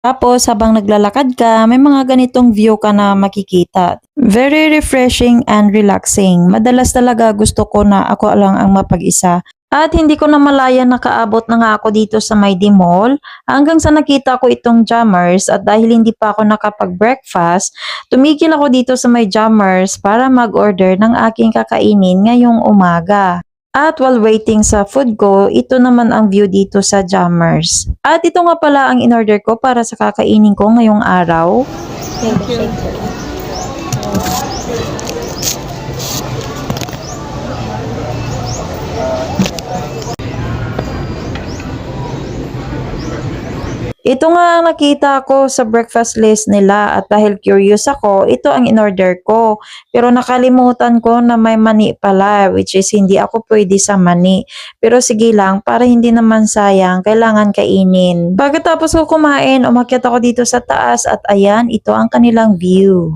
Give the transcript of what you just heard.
Tapos habang naglalakad ka, may mga ganitong view ka na makikita. Very refreshing and relaxing. Madalas talaga gusto ko na ako lang ang mapag-isa. At hindi ko na malaya nakaabot na nga ako dito sa Maidi Mall hanggang sa nakita ko itong Jammers at dahil hindi pa ako nakapag-breakfast, tumigil ako dito sa may Jammers para mag-order ng aking kakainin ngayong umaga. At while waiting sa food ko, ito naman ang view dito sa Jammers. At ito nga pala ang in-order ko para sa kakainin ko ngayong araw. Thank you. Ito nga ang nakita ko sa breakfast list nila at dahil curious ako, ito ang in-order ko. Pero nakalimutan ko na may mani pala, which is hindi ako pwede sa mani. Pero sige lang, para hindi naman sayang, kailangan kainin. Pagkatapos ko kumain, umakyat ako dito sa taas at ayan, ito ang kanilang view.